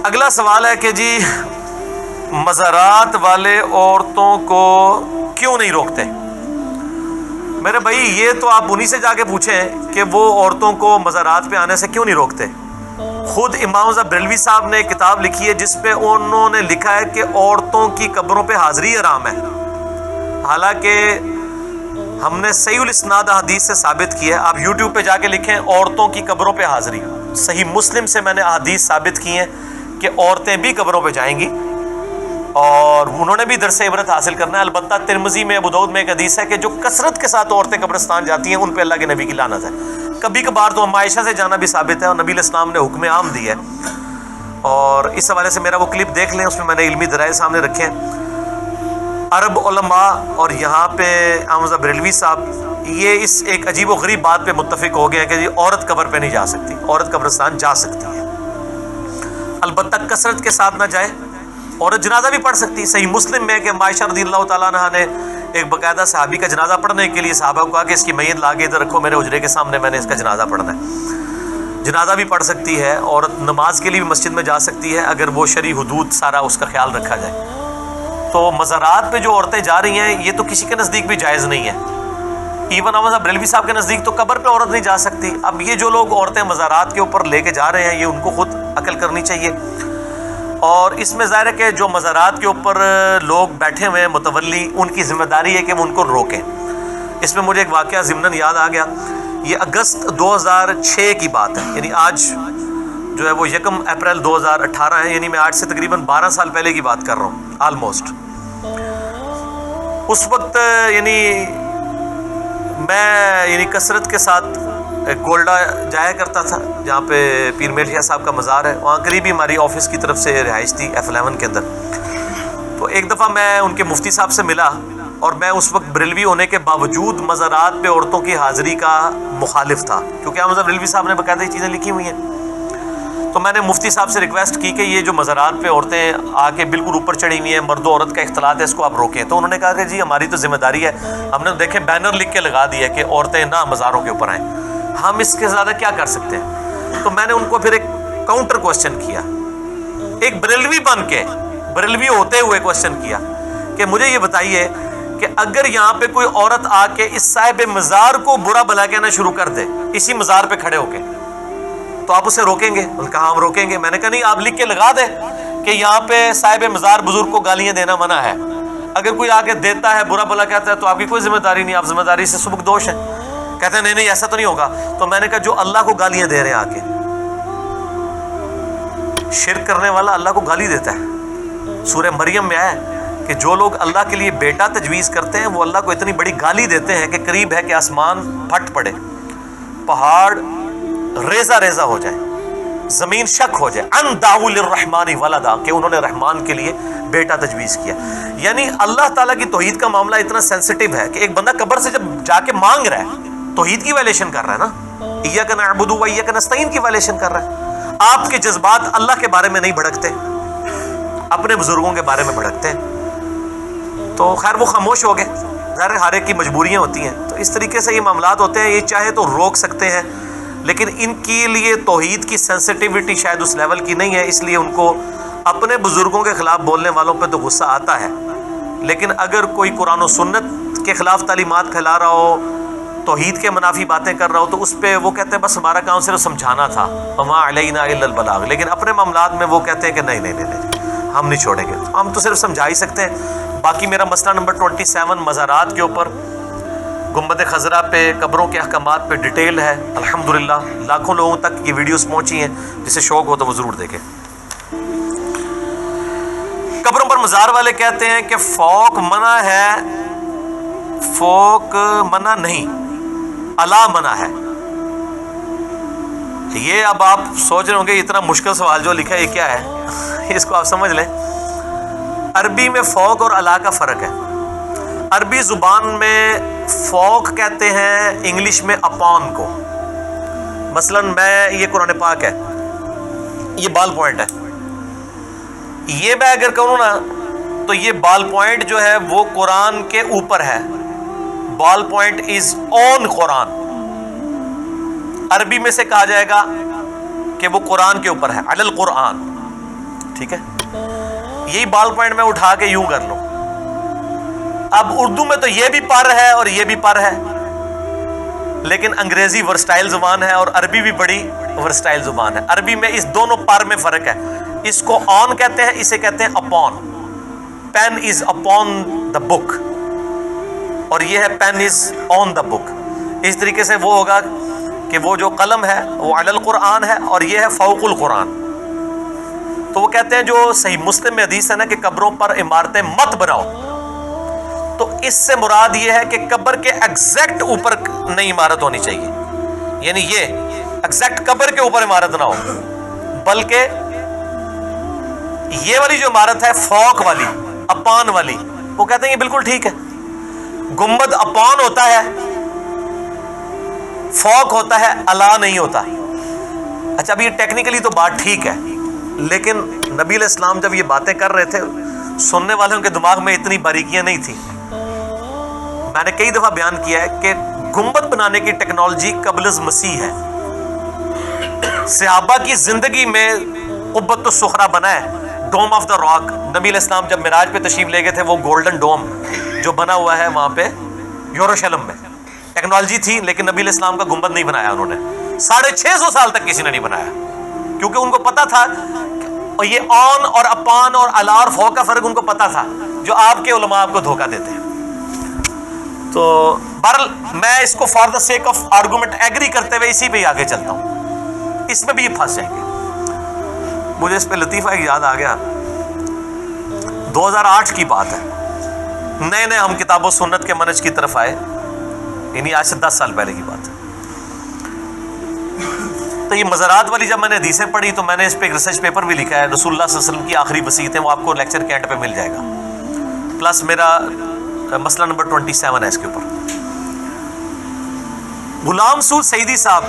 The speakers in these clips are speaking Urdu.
اگلا سوال ہے کہ جی مزارات والے عورتوں کو کیوں نہیں روکتے؟ میرے بھائی یہ تو آپ انہی سے جا کے پوچھیں کہ وہ عورتوں کو مزارات پہ آنے سے کیوں نہیں روکتے۔ خود امام رضا بریلوی صاحب نے ایک کتاب لکھی ہے جس پہ انہوں نے لکھا ہے کہ عورتوں کی قبروں پہ حاضری حرام ہے، حالانکہ ہم نے صحیح الاسناد حدیث سے ثابت کیا ہے۔ آپ یوٹیوب پہ جا کے لکھیں عورتوں کی قبروں پہ حاضری، صحیح مسلم سے میں نے احادیث ثابت کی ہیں کہ عورتیں بھی قبروں پہ جائیں گی اور انہوں نے بھی درس عبرت حاصل کرنا ہے۔ البتہ ترمذی میں، ابو داؤد میں ایک حدیث ہے کہ جو کثرت کے ساتھ عورتیں قبرستان جاتی ہیں ان پہ اللہ کے نبی کی لعنت ہے۔ کبھی کبھار تو ام عائشہ سے جانا بھی ثابت ہے اور نبی علیہ السلام نے حکم عام دیا ہے، اور اس حوالے سے میرا وہ کلپ دیکھ لیں، اس میں میں نے علمی دلائل سامنے رکھے ہیں۔ عرب علماء اور یہاں پہ امام رضا بریلوی صاحب یہ اس ایک عجیب و غریب بات پہ متفق ہو گئے ہیں کہ جی عورت قبر پہ نہیں جا سکتی، عورت قبرستان جا سکتی ہے، البتہ کثرت کے ساتھ نہ جائے۔ عورت جنازہ بھی پڑھ سکتی ہے، صحیح مسلم میں کہ عائشہ رضی اللہ تعالیٰ عنہا نے ایک باقاعدہ صحابی کا جنازہ پڑھنے کے لیے صحابہ کو کہا کہ اس کی میت لا کے ادھر رکھو میرے حجرے کے سامنے، میں نے اس کا جنازہ پڑھنا ہے۔ جنازہ بھی پڑھ سکتی ہے، عورت نماز کے لیے بھی مسجد میں جا سکتی ہے اگر وہ شرعی حدود سارا اس کا خیال رکھا جائے۔ تو مزارات پہ جو عورتیں جا رہی ہیں یہ تو کسی کے نزدیک بھی جائز نہیں ہے، ایون امام بریلوی صاحب کے نزدیک تو قبر پہ عورت نہیں جا سکتی۔ اب یہ جو لوگ عورتیں مزارات کے اوپر لے کے جا رہے ہیں یہ ان کو خود عقل کرنی چاہیے، اور اس میں ظاہر ہے کہ جو مزارات کے اوپر لوگ بیٹھے ہوئے ہیں متولی، ان کی ذمہ داری ہے کہ وہ ان کو روکیں۔ اس میں مجھے ایک واقعہ ضمناً یاد آ گیا، یہ اگست 2006 کی بات ہے، یعنی آج جو ہے وہ 1 اپریل 2018 ہے، یعنی میں آج سے تقریباً 12 سال پہلے کی بات کر رہا ہوں آلموسٹ۔ اس وقت میں کثرت کے ساتھ گولڈا جایا کرتا تھا جہاں پہ پیر میل شاہ صاحب کا مزار ہے، وہاں قریب ہی ہماری آفس کی طرف سے رہائش تھی F11 کے اندر۔ تو ایک دفعہ میں ان کے مفتی صاحب سے ملا، اور میں اس وقت بریلوی ہونے کے باوجود مزارات پہ عورتوں کی حاضری کا مخالف تھا، کیونکہ احمد بریلوی صاحب نے باقاعدہ یہ چیزیں لکھی ہوئی ہیں۔ تو میں نے مفتی صاحب سے ریکویسٹ کی کہ یہ جو مزارات پہ عورتیں آ کے بالکل اوپر چڑھی ہوئی ہیں، مرد و عورت کا اختلاط ہے، اس کو آپ روکیں۔ تو انہوں نے کہا کہ جی ہماری تو ذمہ داری ہے، ہم نے دیکھیں بینر لکھ کے لگا دیا کہ عورتیں نہ مزاروں کے اوپر آئیں، ہم اس کے زیادہ کیا کر سکتے ہیں۔ تو میں نے ان کو پھر ایک کاؤنٹر کوسچن کیا، ایک بریلوی بن کے، بریلوی ہوتے ہوئے کوسچن کیا کہ مجھے یہ بتائیے کہ اگر یہاں پہ کوئی عورت آ کے اس صاحب مزار کو برا بھلا کہنا شروع کر دے اسی مزار پہ کھڑے ہو کے، تو آپ اسے روکیں گے؟ انہوں نے کہا ہم روکیں گے۔ میں نے کہا نہیں، آپ لکھ کے لگا دیں کہ یہاں پہ صاحب مزار بزرگ کو گالیاں دینا منع ہے، اگر کوئی آ کے دیتا ہے برا بھلا کہتا ہے تو آپ کی کوئی ذمہ داری نہیں، آپ ذمہ داری سے سبکدوش ہیں۔ کہتے ہیں نہیں نہیں ایسا تو نہیں ہوگا۔ تو میں نے کہا جو اللہ کو گالیاں دے رہے ہیں آ کے، شرک کرنے والا اللہ کو گالی دیتا ہے۔ سورہ مریم میں آیا کہ جو لوگ اللہ کے لیے بیٹا تجویز کرتے ہیں وہ اللہ کو اتنی بڑی گالی دیتے ہیں کہ قریب ہے کہ آسمان پھٹ پڑے، پہاڑ ریزہ ریزہ ہو جائے، زمین شک ہو جائے، ان دعوا للرحمن ولدا، کہ انہوں نے رحمان کے لیے بیٹا تجویز کیا۔ یعنی اللہ تعالیٰ کی توحید کا معاملہ اتنا سینسٹیو ہے کہ ایک بندہ قبر سے جب جا کے مانگ رہا ہے توحید کی وائلیشن کر رہا ہے نا، ایاک نعبد و ایاک نستعین کی وائلیشن کر رہا ہے۔ آپ کے جذبات اللہ کے بارے میں نہیں بھڑکتے، اپنے بزرگوں کے بارے میں بھڑکتے ہیں۔ تو خیر وہ خاموش ہو گئے، ظاہر ہر ایک کی مجبوریاں ہوتی ہیں، تو اس طریقے سے یہ معاملات ہوتے ہیں۔ یہ چاہے تو روک سکتے ہیں، لیکن ان کے لیے توحید کی سینسٹیوٹی شاید اس لیول کی نہیں ہے، اس لیے ان کو اپنے بزرگوں کے خلاف بولنے والوں پہ تو غصہ آتا ہے، لیکن اگر کوئی قرآن و سنت کے خلاف تعلیمات پھیلا رہا ہو، توحید کے منافی باتیں کر رہا ہو، تو اس پہ وہ کہتے ہیں بس ہمارا کام صرف سمجھانا تھا، وما علینا الا البلاغ، لیکن اپنے معاملات میں وہ کہتے ہیں کہ نہیں نہیں نہیں ہم نہیں چھوڑیں گے، ہم تو صرف سمجھا ہی سکتے ہیں۔ باقی میرا مسئلہ نمبر 27 مزارات کے اوپر، گنبد خضرا پہ قبروں کے احکامات پہ ڈیٹیل ہے، الحمدللہ لاکھوں لوگوں تک یہ ویڈیوز پہنچی ہیں، جسے شوق ہو تو وہ ضرور دیکھیں۔ قبروں پر مزار والے کہتے ہیں کہ فوق منع ہے، فوق منع نہیں، الا منع ہے۔ یہ اب آپ سوچ رہے ہوں گے اتنا مشکل سوال جو لکھا ہے یہ کیا ہے، اس کو آپ سمجھ لیں۔ عربی میں فوق اور الا کا فرق ہے۔ عربی زبان میں فوق کہتے ہیں انگلش میں اپون کو۔ مثلا میں یہ قرآن پاک ہے، یہ بال پوائنٹ ہے، یہ میں اگر کہوں نا تو یہ بال پوائنٹ جو ہے وہ قرآن کے اوپر ہے، بال پوائنٹ از آن قرآن۔ عربی میں سے کہا جائے گا کہ وہ قرآن کے اوپر ہے، علی القرآن۔ ٹھیک ہے, یہی بال پوائنٹ میں اٹھا کے یوں کر لوں. اب اردو میں تو یہ بھی پر ہے اور یہ بھی پر ہے, لیکن انگریزی ورسٹائل زبان ہے اور عربی بھی بڑی ورسٹائل زبان ہے. عربی میں اس دونوں پر میں فرق ہے. اس کو آن کہتے ہیں, اسے کہتے ہیں upon. Pen is upon the book, اور یہ ہے پین از آن دا بک. اس طریقے سے وہ ہوگا کہ وہ جو قلم ہے وہ علی القرآن ہے اور یہ ہے فوق القرآن. تو وہ کہتے ہیں جو صحیح مسلم میں حدیث ہے نا کہ قبروں پر عمارتیں مت بناؤ, تو اس سے مراد یہ ہے کہ قبر کے ایگزیکٹ اوپر نہیں عمارت ہونی چاہیے. یعنی یہ ایگزیکٹ قبر کے اوپر عمارت نہ ہو, بلکہ یہ والی جو عمارت ہے فوق والی, اپان والی, وہ کہتے ہیں یہ بالکل ٹھیک ہے. گنبد اپان ہوتا ہے, فوق ہوتا ہے, الا نہیں ہوتا. اچھا اب یہ ٹیکنیکلی تو بات ٹھیک ہے, لیکن نبی علیہ السلام جب یہ باتیں کر رہے تھے سننے والوں کے دماغ میں اتنی باریکیاں نہیں تھی. میں نے کئی دفعہ بیان کیا ہے کہ گنبد بنانے کی ٹیکنالوجی قبل از مسیح ہے. صحابہ کی زندگی میں قبۃ الصخرہ بنا ہے, ڈوم آف دا راک. نبی علیہ السلام جب معراج پہ تشریف لے گئے تھے, وہ گولڈن ڈوم جو بنا ہوا ہے وہاں پہ یروشلم میں, ٹیکنالوجی تھی لیکن نبی علیہ السلام کا گنبد نہیں بنایا انہوں نے. 650 سال تک کسی نے نہیں بنایا, کیونکہ ان کو پتا تھا, اور یہ آن اور اپان اور الا اور فوق کا فرق ان کو پتا تھا, جو آپ کے علماء آپ کو دھوکہ دیتے ہیں. تو بہرحال میں اس کو for the sake of argument agree کرتے ہوئے اسی پہ ہی آگے چلتا ہوں, اس میں بھی یہ پھنس جائیں گے. مجھے اس پہ لطیفہ ایک یاد آ گیا. 2008 کی بات ہے, نئے نئے ہم کتاب و سنت کے منہج کی طرف آئے, یعنی آج سے 10 سال پہلے کی بات ہے. تو یہ مزارات والی جب میں نے حدیثیں پڑھی تو میں نے اس پہ ایک ریسرچ پیپر بھی لکھا ہے, رسول اللہ صلی اللہ علیہ وسلم کی آخری وصیتیں, وہ آپ کو لیکچر کے اینڈ پہ مل جائے گا, پلس میرا مسئلہ نمبر 27 ہے اس کے اوپر. غلام سود سعیدی صاحب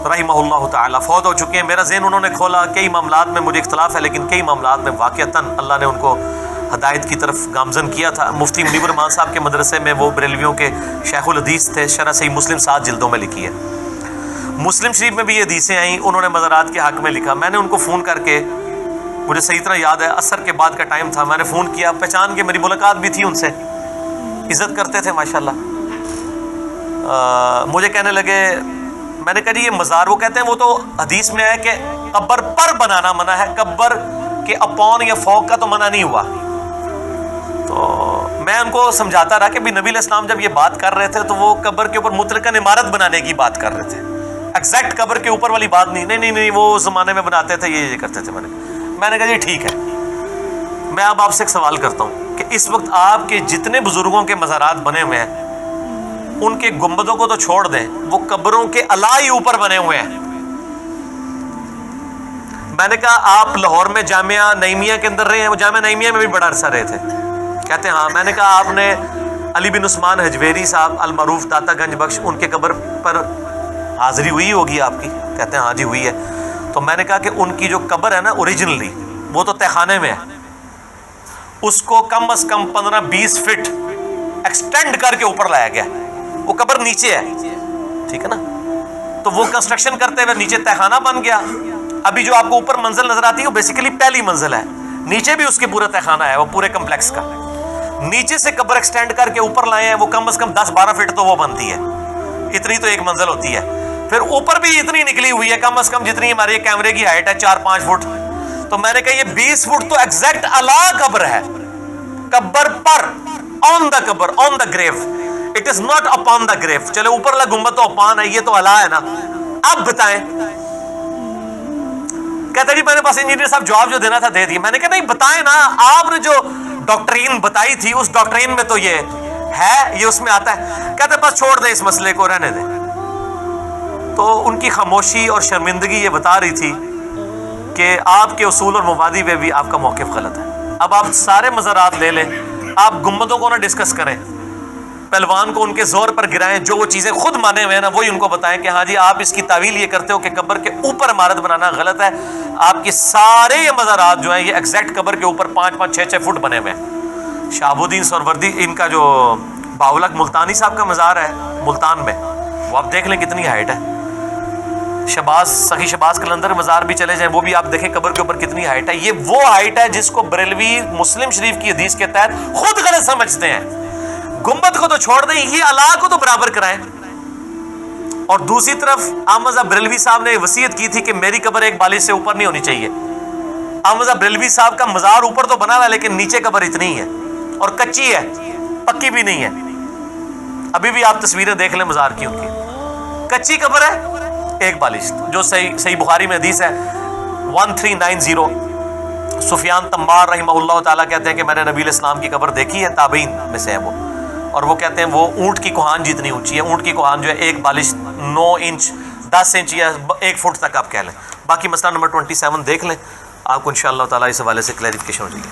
رحمہ اللہ تعالیٰ فوت ہو چکے ہیں. میرا ذہن انہوں نے کھولا, کئی معاملات میں مجھے اختلاف ہے, لیکن کئی معاملات میں واقعتاً اللہ نے ان کو ہدایت کی طرف گامزن کیا تھا. مفتی منیب الرحمان صاحب کے مدرسے میں وہ بریلویوں کے شیخ الحدیث تھے. شرح صحیح مسلم 7 جلدوں میں لکھی ہے. مسلم شریف میں بھی یہ حدیثیں آئیں, انہوں نے مزارات کے حق میں لکھا. میں نے ان کو فون کر کے, مجھے صحیح طرح یاد ہے عصر کے بعد کا ٹائم تھا, میں نے فون کیا, پہچان کے میری ملاقات بھی تھی ان سے, عزت کرتے تھے ماشاءاللہ. مجھے کہنے لگے, میں نے کہا جی یہ مزار, وہ کہتے ہیں وہ تو حدیث میں ہے کہ قبر پر بنانا منع ہے, قبر کے اپون یا فوق کا تو منع نہیں ہوا. تو میں ان کو سمجھاتا رہا کہ بھی نبی علیہ السلام جب یہ بات کر رہے تھے تو وہ قبر کے اوپر مطلقاً عمارت بنانے کی بات کر رہے تھے, ایگزیکٹ قبر کے اوپر والی بات نہیں. نہیں وہ اس زمانے میں بناتے تھے, یہ کرتے تھے. میں نے کہا جی ٹھیک ہے. میں اب آپ سے ایک سوال کرتا ہوں کہ اس وقت آپ کے جتنے بزرگوں کے مزارات بنے ہوئے ہیں, ان کے گنبدوں کو تو چھوڑ دیں, وہ قبروں کے الائی اوپر بنے ہوئے ہیں. میں نے کہا آپ لاہور میں جامعہ نعیمیہ کے اندر رہے ہیں, وہ جامعہ نعیمیہ میں بھی بڑا عرصہ رہے تھے. کہتے ہیں ہاں. میں نے کہا آپ نے علی بن عثمان حجویری صاحب المعروف داتا گنج بخش, ان کے قبر پر حاضری ہوئی ہوگی آپ کی؟ کہتے ہیں ہاں جی ہوئی ہے. تو میں نے کہا کہ ان کی جو قبر ہے نا اوریجنلی, وہ تو تہخانے میں ہے, اس کو کم از کم 15-20 فٹ ایکسٹینڈ کر کے اوپر لایا گیا. وہ قبر نیچے ہے, ٹھیک ہے نا, تو وہ کنسٹرکشن کرتے ہوئے نیچے تہخانہ بن گیا. ابھی جو آپ کو اوپر منزل نظر آتی ہے وہ بیسیکلی پہلی منزل ہے, نیچے بھی اس کے پورا تہخانہ ہے, وہ پورے کمپلیکس کا. نیچے سے قبر ایکسٹینڈ کر کے اوپر لائے ہیں, وہ کم از کم 10-12 فٹ تو وہ بنتی ہے, اتنی تو ایک منزل ہوتی ہے. پھر اوپر بھی اتنی نکلی ہوئی ہے کم از کم جتنی ہماری کیمرے کی ہائٹ ہے, 4-5 فٹ. تو میں نے کہا یہ 20 فٹ تو ایگزیکٹ الا قبر ہے, قبر پر, آن دا قبر, on the grave, it is not upon the grave. چلے اوپر والا گنبد تو اپان ہے, یہ تو الا ہے نا. اب بتائیں. کہتے جی میں نے بس انجینئر صاحب جواب جو دینا تھا دے دیا. میں نے کہا نہیں بتائیں نا, آپ نے جو ڈاکٹرین بتائی تھی اس ڈاکٹرین میں تو یہ ہے, یہ اس میں آتا ہے. کہتے بس چھوڑ دیں اس مسئلے کو, رہنے دیں. تو ان کی خاموشی اور شرمندگی یہ بتا رہی تھی کہ آپ کے اصول اور مبادی پہ بھی آپ کا موقف غلط ہے. اب آپ سارے مزارات لے لیں, آپ گنبدوں کو نہ ڈسکس کریں, پہلوان کو ان کے زور پر گرائیں, جو وہ چیزیں خود مانے ہوئے ہیں نا وہی ان کو بتائیں کہ ہاں جی آپ اس کی تعویل یہ کرتے ہو کہ قبر کے اوپر عمارت بنانا غلط ہے. آپ کے سارے یہ مزارات جو ہیں یہ ایگزیکٹ قبر کے اوپر 5-5, 6-6 فٹ بنے ہوئے ہیں. شہاب الدین سہروردی, ان کا جو باولک ملتانی صاحب کا مزار ہے ملتان میں, وہ آپ دیکھ لیں کتنی ہائٹ ہے. شہباز سخی شہباز کلندر مزار بھی چلے جائیں، وہ بھی آپ دیکھیں قبر کے اوپر کتنی ہائٹ ہے. یہ وہ ہائٹ ہے جس کو بریلوی مسلم شریف کی حدیث کے تحت خود غلط سمجھتے ہیں. گنبد کو تو چھوڑ دیں، یہ اللہ کو تو برابر کرائیں. اور دوسری طرف احمد رضا بریلوی صاحب نے وصیت کی تھی کہ میری قبر ایک بالش سے اوپر نہیں ہونی چاہیے. احمد رضا بریلوی صاحب کا مزار اوپر تو بنا ہوا ہے لیکن نیچے قبر اتنی ہے اور کچی ہے، پکی بھی نہیں ہے. ابھی بھی آپ تصویریں دیکھ لیں مزار کی، ان کی کچی قبر ہے، ایک بالش. جو صحیح بخاری میں حدیث ہے 1390. سفیان تمار رحمہ اللہ تعالیٰ کہتے ہیں کہ میں نے نبی علیہ السلام کی قبر دیکھی ہے، تابعین میں سے ہے وہ، اور وہ کہتے ہیں وہ اونٹ کی کوہان جتنی اونچی ہے. اونٹ کی کوہان جو ہے ایک بالش 9 انچ 10 انچ یا 1 فٹ تک آپ کہہ لیں. باقی مسئلہ نمبر 27 دیکھ لیں، آپ کو انشاءاللہ تعالیٰ اس حوالے سے کلیریفیکیشن ہو جائے گی.